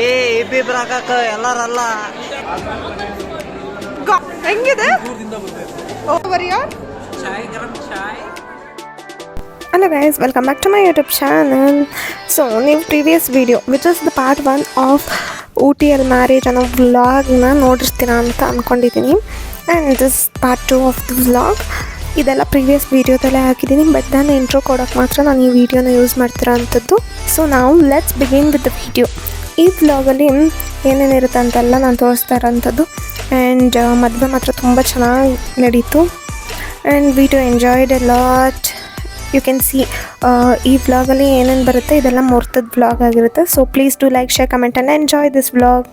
ಏ ಇಬ್ಬಿಬ್ರು ಹಾಕಕ್ಕ ಎಲ್ಲಾರಲ್ಲ ಹೆಂಗಿದೆ Hello guys, welcome back to my YouTube channel. So, ನೀವು previous video which is the part 1 of OTL marriage ಅನ್ನೋ ವ್ಲಾಗ್ನ ನೋಡಿರ್ತೀರಾ ಅಂತ ಅಂದ್ಕೊಂಡಿದ್ದೀನಿ. And this part 2 of the vlog. ಇದೆಲ್ಲ ಪ್ರೀವಿಯಸ್ ವೀಡಿಯೋದಲ್ಲೇ ಹಾಕಿದ್ದೀನಿ, ಬಟ್ ನಾನು ಇಂಟ್ರೋ ಕೊಡೋಕ್ಕೆ ಮಾತ್ರ ನಾನು ಈ ವಿಡಿಯೋನ ಯೂಸ್ ಮಾಡ್ತಿರೋ ಅಂಥದ್ದು. ಸೊ ನಾವು let's begin with the video. ಈ ವ್ಲಾಗಲ್ಲಿ ಏನೇನಿರುತ್ತೆ ಅಂತೆಲ್ಲ ನಾನು ತೋರಿಸ್ತಾ ಇರೋಂಥದ್ದು. ಆ್ಯಂಡ್ ಮದುವೆ ಮಾತ್ರ ತುಂಬ ಚೆನ್ನಾಗಿ ನಡೀತು. And we too enjoyed a lot. You can see ಈ ವ್ಲಾಗಲ್ಲಿ ಏನೇನು ಬರುತ್ತೆ ಇದೆಲ್ಲ ಮುಹೂರ್ತದ ವ್ಲಾಗ್ ಆಗಿರುತ್ತೆ. So please do like, share, comment and enjoy this vlog.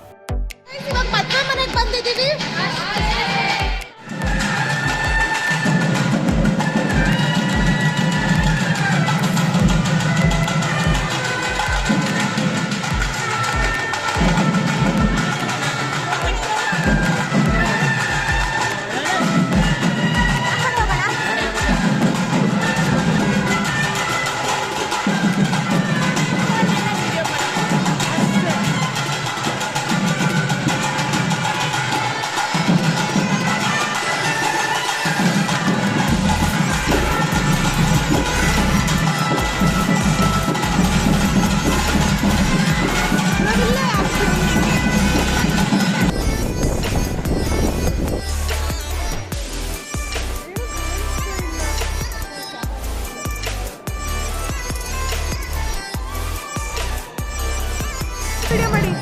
Video ಮಾಡಿ.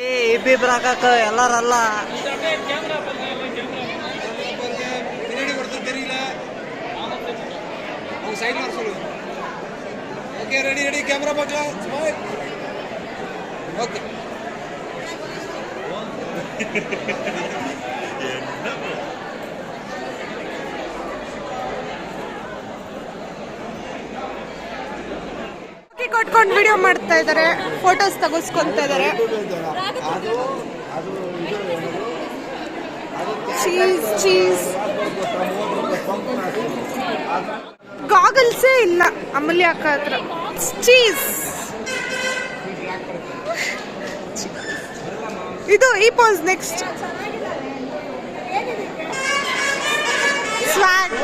ಏ ಇಬ್ಬಿಬ್ರು ಹಾಕಕ್ಕ ಎಲ್ಲಾರಲ್ಲ ready ready camera photo smile okay ಕೊಟ್ಕೊಂಡು ವಿಡಿಯೋ ಮಾಡ್ತಾ ಇದ್ದಾರೆ, ಫೋಟೋಸ್ ತೆಗೆಸ್ಕೊಂತಾ ಇದ್ದಾರೆ. ಚೀಸ್ ಚೀಸ್ ಗಾಗಲ್ಸೇ ಇಲ್ಲ ಅಮೂಲ್ಯ ಅಕ್ಕ ಹತ್ರ. ಚೀಸ್ ಇದು ಈ pose next ಸ್ವಾಗ್.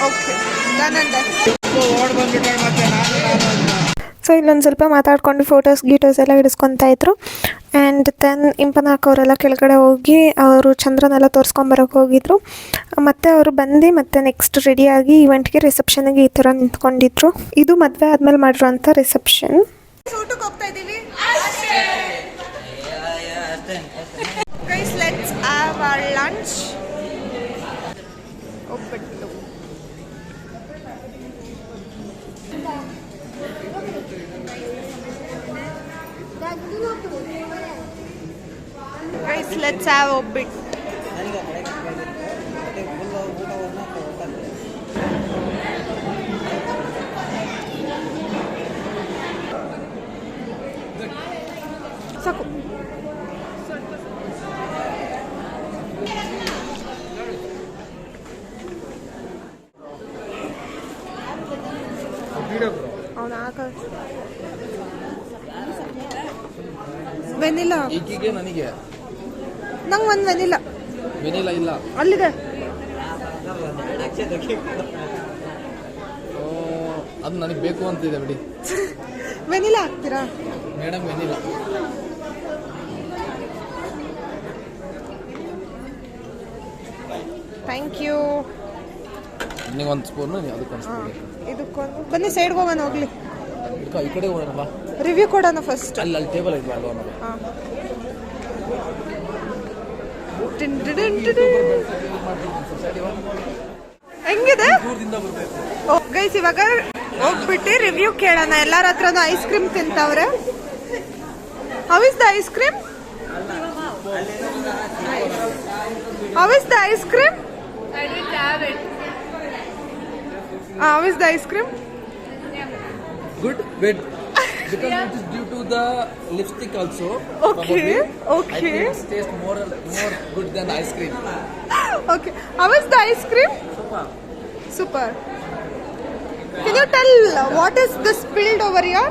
Okay done and done. So ಇಲ್ಲೊಂದು ಸ್ವಲ್ಪ ಮಾತಾಡ್ಕೊಂಡು ಫೋಟೋಸ್ ಗೀಟೋಸ್ ಎಲ್ಲ ಹಿಡಿಸ್ಕೊತಾ ಇದ್ರು. ಆ್ಯಂಡ್ ದೆನ್ ಇಂಪನಾಕ್ ಅವರೆಲ್ಲ ಕೆಳಗಡೆ ಹೋಗಿ ಅವರು ಚಂದ್ರನೆಲ್ಲ ತೋರಿಸ್ಕೊಂಬರೋಕೆ ಹೋಗಿದ್ರು. ಮತ್ತು ಅವರು ಬಂದು ಮತ್ತೆ ನೆಕ್ಸ್ಟ್ ರೆಡಿಯಾಗಿ ಇವೆಂಟ್ಗೆ ರಿಸೆಪ್ಷನ್ಗೆ ಈ ಥರ ನಿಂತ್ಕೊಂಡಿದ್ರು. ಇದು ಮದುವೆ ಆದಮೇಲೆ ಮಾಡಿರೋಂಥ ರಿಸೆಪ್ಷನ್. ಊಟಕ್ಕೆ ಹೋಗ್ತಾ ಇದ್ದೀವಿ. Guys let's have our lunch. ಒಬ್ಬಟ್ಟು guys, let's have a bit. ಅವನು ಹಾಕ ವೆನಿಲಾ ಈಕಿಗೆ ನನಗೆ ನಂಗೆ ಒಂದು ವೆನಿಲಾ ವೆನಿಲಾ ಇಲ್ಲ ಅಲ್ಲಿದೆ ಅದು ನನಗೆ ಬೇಕು ಅಂತಿದೆ ಬಿಡಿ ವೆನಿಲಾ ಹಾಕ್ತೀರಾ ಮೇಡಮ್ ವೆನಿಲಾ ಥ್ಯಾಂಕ್ ಯು ನಿನಗೆ ಒಂದು ಸ್ಪೂನು ಅದಕ್ಕೊಂದು ಸ್ಪೂನ್ ಇದಕ್ಕೊಂದು ಬನ್ನಿ ಸೈಡ್ಗೆ ಹೋಗೋಣ ಹೋಗ್ಲಿ ಈ ಕಡೆ ಹೋಗೋಣ ರಿವ್ಯೂ ಕೊಡೋಣ ಫಸ್ಟ್ ಅಲ್ಲಿ ಟೇಬಲ್ ಐತೆ ಅಲ್ವಾ ಹಾಂ ಹೆಂಗಿದೆ ಗೈಸ್ ಇವಾಗ ಹೋಗ್ಬಿಟ್ಟು ರಿವ್ಯೂ ಕೇಳೋಣ ಎಲ್ಲರ ಹತ್ರನೂ ಐಸ್ ಕ್ರೀಮ್ ತಿಂತವ್ರೆ how is the ice cream how is the ice cream I didn't have it. How is the ice cream good wet because it is due to the lipstick also. Okay, probably. okay. I think it tastes more good than ice cream. Okay, how is the ice cream? Super. Can you tell what is the spilled over here?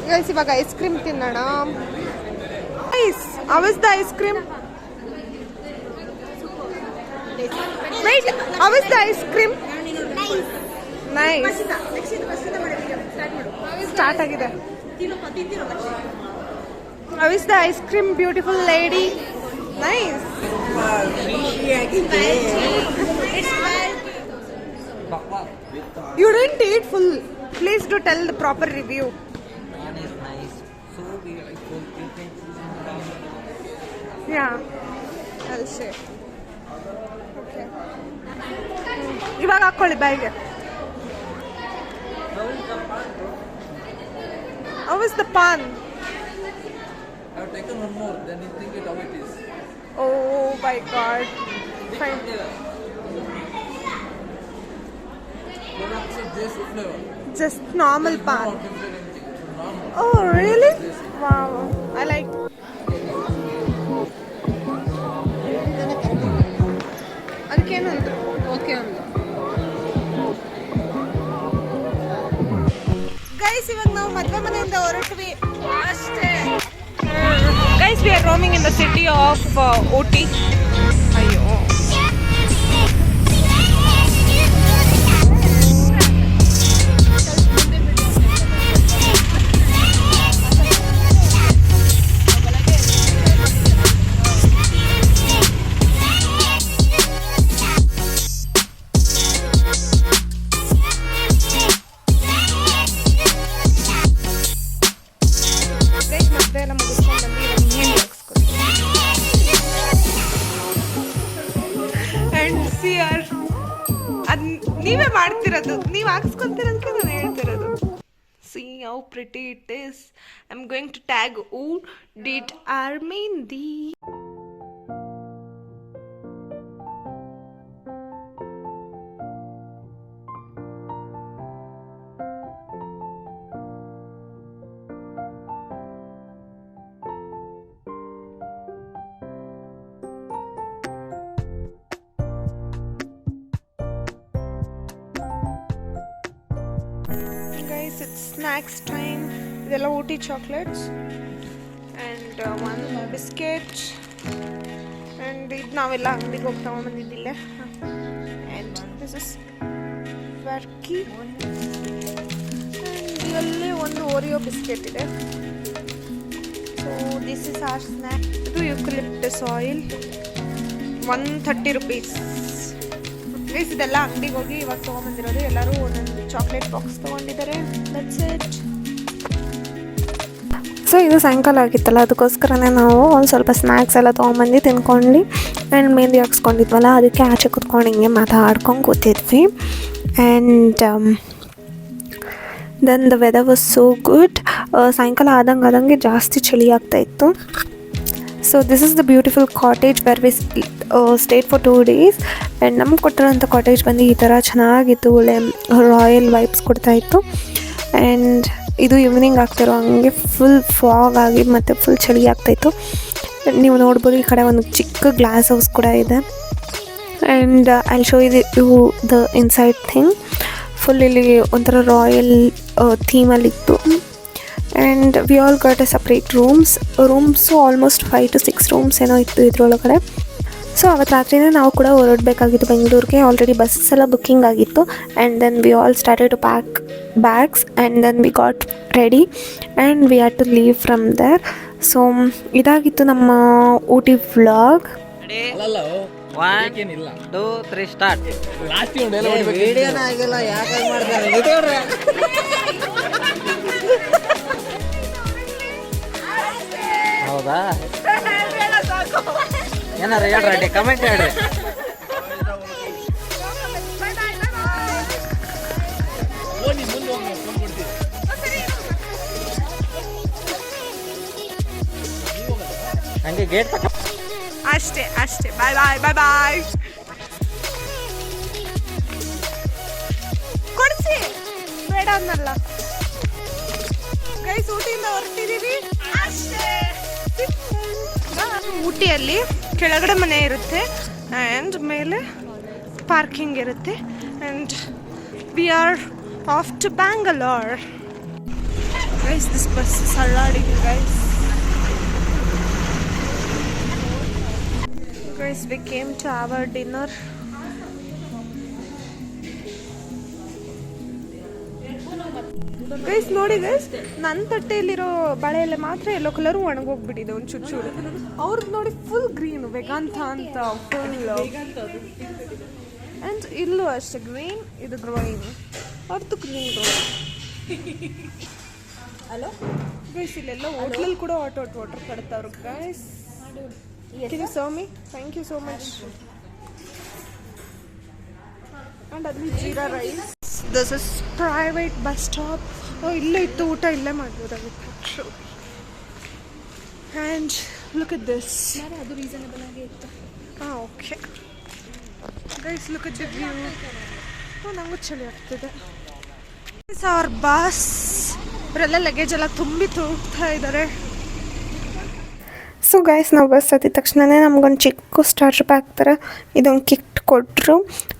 Guys, ivaga ice cream tinnana. Nice. How is the ice cream? Wait, how is the ice cream? Nice. Start agide. How is the ice cream, beautiful lady? Nice. You didn't eat full. Please do tell the proper review. One is nice. So beautiful. You can Yeah, I'll say. Okay. ಇವಾಗ ಹಾಕೊಳ್ಳಿ ಬ್ಯಾಗ್ಗೆ. How is the pan? I have taken one more, then you think it how it is. Oh my god. Fine. Products of this flavor. Just normal pan. Not different anything. It's normal. Oh really? Wow. I like. ಅದಕ್ಕೇನಂದ್ರು okay ಅಂತ guys ಇವಾಗ ನಾವು ಮದುವೆ ಮನೆಯಿಂದ ಹೊರಟ್ವಿ ಅಷ್ಟೇ guys we are roaming in the city of Ooty ಅಯ್ಯೋ ನೀವೇ ಮಾಡ್ತಿರೋದು ನೀವು ಹಾಕ್ಸ್ಕೊಂತಿರೋದಕ್ಕೆ ನಾನು ಹೇಳ್ತಿರೋದು see how pretty it is. I'm going to tag who did our mehendi. Guys, it's snacks time. ಇದೆಲ್ಲ Ooty chocolates and one biscuit and ಇದು ನಾವೆಲ್ಲ ಅಂಗಡಿಗೆ ಹೋಗಿ ತಗೊಂಬಂದಿದ್ದಿಲ್ಲ and this is varki and ಇದರಲ್ಲಿ ಒಂದು ಓರಿಯೋ ಬಿಸ್ಕೆಟ್ ಇದೆ so this is our snack ಇದು ಯುಕಲಿಪ್ಟಸ್ ಆಯಿಲ್ 130 rupees. ಗೈಸ್ ಇದೆಲ್ಲ ಅಂಗಡಿಗೆ ಹೋಗಿ ಇವಾಗ ತೊಗೊಂಬಂದಿರೋದು ಎಲ್ಲರೂ ಒಂದೊಂದು ಚಾಕ್ಲೇಟ್ ಬಾಕ್ಸ್ ತೊಗೊಂಡಿದ್ದಾರೆ ದಟ್ಸ್ ಇಟ್. ಸೊ ಇದು ಸಾಯಂಕಾಲ ಆಗಿತ್ತಲ್ಲ ಅದಕ್ಕೋಸ್ಕರನೇ ನಾವು ಒಂದು ಸ್ವಲ್ಪ ಸ್ನ್ಯಾಕ್ಸ್ ಎಲ್ಲ ತೊಗೊಂಬಂದು ತಿನ್ಕೊಂಡು ಆ್ಯಂಡ್ ಮೆಹಂದಿ ಹಾಕ್ಸ್ಕೊಂಡಿದ್ವಲ್ಲ ಅದಕ್ಕೆ ಆಚೆ ಕುತ್ಕೊಂಡು ಹಿಂಗೆ ಮಾತಾಡ್ಕೊಂಡು ಕೂತಿದ್ವಿ and then the weather was so good. ಸಾಯಂಕಾಲ ಆದಂಗೆ ಜಾಸ್ತಿ ಚಳಿ ಆಗ್ತಾಯಿತ್ತು. So this is the beautiful cottage where we stayed for 2 days and ನಮ್ಗೆ ಕೊಟ್ಟಿರೋಂಥ ಕಾಟೇಜ್ ಬಂದು ಈ ಥರ ಚೆನ್ನಾಗಿತ್ತು, ಒಳ್ಳೆ ರಾಯಲ್ ವೈಬ್ಸ್ ಕೊಡ್ತಾಯಿತ್ತು. ಆ್ಯಂಡ್ ಇದು ಈವ್ನಿಂಗ್ ಆಗ್ತಿರೋ ಹಂಗೆ ಫುಲ್ ಫಾಗ್ ಆಗಿ ಮತ್ತು ಫುಲ್ ಚಳಿ ಆಗ್ತಾಯಿತ್ತು. ನೀವು ನೋಡ್ಬೋದು ಈ ಕಡೆ ಒಂದು ಚಿಕ್ಕ ಗ್ಲಾಸ್ ಹೌಸ್ ಕೂಡ ಇದೆ and I show you the inside thing. Full ಇಲ್ಲಿ ಒಂಥರ ರಾಯಲ್ ಥೀಮಲ್ಲಿತ್ತು. And we all got a separate rooms almost 5 to 6 rooms ಏನೋ ಇತ್ತು ಇದರೊಳಗಡೆ. ಸೊ ಅವತ್ತು ರಾತ್ರಿನೇ ನಾವು ಕೂಡ ಹೊರಡಬೇಕಾಗಿತ್ತು ಬೆಂಗಳೂರಿಗೆ. ಆಲ್ರೆಡಿ ಬಸ್ಸಸ್ ಎಲ್ಲ ಬುಕ್ಕಿಂಗ್ ಆಗಿತ್ತು. And then we all started to pack bags and then we got ready and we had to leave from there. So ಇದಾಗಿತ್ತು ನಮ್ಮ ಊಟಿ ವ್ಲಾಗ್. ಅಲ್ಲಲ್ಲ 1 2 3 ಸ್ಟಾರ್ಟ್. ಲಾಸ್ಟ್ ಒಂದು ವಿಡಿಯೋನ ಆಗಿಲ್ಲ, ಯಾಕೆ ಮಾಡ್ತಾರೆ ವಿಡಿಯೋರೆ? ಹೌದಾ? ಏನಾರ ಹೇಳ್ರಿ, ಕಮೆಂಟ್ ಹೇಳ್ರಿ. ಹಂಗೆ ಗೇಟ್ ತಕ್ಕ ಅಷ್ಟೇ ಬಾಯ್ ಕೊಡಿಸಿ ಬೇಡ ಅನ್ನಲ್ಲ ಗೈಸ್. ಊಟಿಯಿಂದ ಹೊರಟಿದೀವಿ ಅಷ್ಟೇ. ಊಟಿಯಲ್ಲಿ ಕೆಳಗಡೆ ಮನೆ ಇರುತ್ತೆ ಆ್ಯಂಡ್ ಮೇಲೆ ಪಾರ್ಕಿಂಗ್ ಇರುತ್ತೆ and we are off to Bangalore. Guys this bus is ಅಲ್ಲಾಡಿಂಗ್ guys. Guys, we came to our dinner. Guys ನೋಡಿ ಗೈಸ್, ನನ್ನ ತಟ್ಟೆಯಲ್ಲಿರೋ ಬಾಳೆ ಎಲೆ ಮಾತ್ರ ಯೆಲ್ಲೋ ಕಲರು ಒಣಗೋಗ್ಬಿಟ್ಟಿದೆ ಒಂದು ಚೂರು. ಅವ್ರದ್ದು ನೋಡಿ ಫುಲ್ ಗ್ರೀನ್, ವೇಗಾಂತ ಅಂತ ಫುಲ್. ಆ್ಯಂಡ್ ಇಲ್ಲೂ ಅಷ್ಟೇ ಗ್ರೀನ್, ಇದು ಗ್ರೋಯಿಂಗ್, ಅವ್ರದ್ದು ಗ್ರೀನ್. ಹಲೋ ಗೈಸ್, ಇಲ್ಲೆಲ್ಲ ಹೋಟ್ಲಲ್ಲಿ ಕೂಡ ವಾಟರ್ ಕಡ್ತಾವ್ರು guys. Can you serve me? Thank you so much. And adli jeera rice. This is private bus stop. Oh, ille ittu ಊಟ ಇಲ್ಲೇ ಮಾಡಬಹುದಾಗಿತ್ತು. And look at this. ಅದು reasonable ಆಗಿ ಇತ್ತು. Okay. Guys, look at the view. ನಂಗೂ ಚಳಿ ಆಗ್ತಿದೆ. This is our bus. ಇವರೆಲ್ಲ luggage ಎಲ್ಲ ತುಂಬಿ ತೂಗ್ತಾ ಇದ್ದಾರೆ. ಸೊ ಗೈಸ್, ನಾವು ಬಸ್ ಹತ್ತಿದ ತಕ್ಷಣವೇ ನಮಗೊಂದು ಚಿಕ್ಕ ಸ್ಟಾರ್ಟರ್ ಪ್ಯಾಕ್ ಥರ ಇದೊಂದು ಕಿಟ್ ಕೊಟ್ಟರು.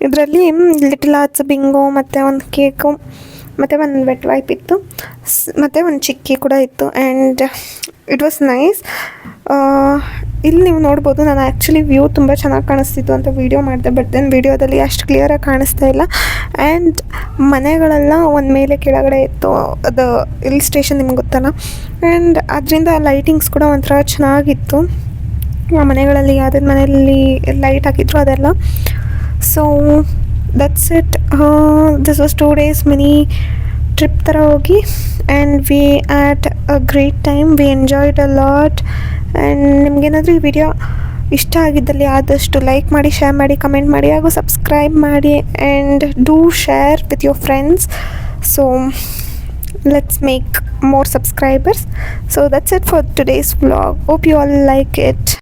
ಇದರಲ್ಲಿ ಲಿಟಲ್ ಆರ್ಟ್ಸ್ ಬಿಂಗೋ ಮತ್ತು ಒಂದು ಕೇಕು ಮತ್ತು ಒಂದು ವೆಟ್ ವೈಪ್ ಇತ್ತು ಮತ್ತು ಒಂದು ಚಿಕ್ಕಿ ಕೂಡ ಇತ್ತು. And it was nice. ಇಲ್ಲಿ ನೀವು ನೋಡ್ಬೋದು, ನಾನು ಆ್ಯಕ್ಚುಲಿ ವ್ಯೂ ತುಂಬ ಚೆನ್ನಾಗಿ ಕಾಣಿಸ್ತಿತ್ತು ಅಂತ ವೀಡಿಯೋ ಮಾಡಿದೆ, ಬಟ್ ದೆನ್ ವೀಡಿಯೋದಲ್ಲಿ ಅಷ್ಟು ಕ್ಲಿಯರಾಗಿ ಕಾಣಿಸ್ತಾ ಇಲ್ಲ. ಆ್ಯಂಡ್ ಮನೆಗಳೆಲ್ಲ ಒಂದು ಮೇಲೆ ಕೆಳಗಡೆ ಇತ್ತು. ಅದು ಹಿಲ್ ಸ್ಟೇಷನ್ ನಿಮ್ಗೆ ಗೊತ್ತಲ್ಲ. ಆ್ಯಂಡ್ ಅದರಿಂದ ಲೈಟಿಂಗ್ಸ್ ಕೂಡ ಒಂಥರ ಚೆನ್ನಾಗಿತ್ತು. ಆ ಮನೆಗಳಲ್ಲಿ ಯಾವುದಾದ್ರು ಮನೆಯಲ್ಲಿ ಲೈಟ್ ಹಾಕಿದ್ರು ಅದೆಲ್ಲ. So that's it. This was 2 days mini trip ಥರ ಹೋಗಿ. And we had a great time, we enjoyed a lot. And ನಿಮಗೇನಾದರೂ ಈ ವಿಡಿಯೋ ಇಷ್ಟ ಆಗಿದ್ದಲ್ಲಿ ಆದಷ್ಟು ಲೈಕ್ ಮಾಡಿ, ಶೇರ್ ಮಾಡಿ, ಕಮೆಂಟ್ ಮಾಡಿ ಹಾಗೂ ಸಬ್ಸ್ಕ್ರೈಬ್ ಮಾಡಿ. And do share with your friends. So let's make more subscribers. So that's it for today's vlog. Hope you all like it.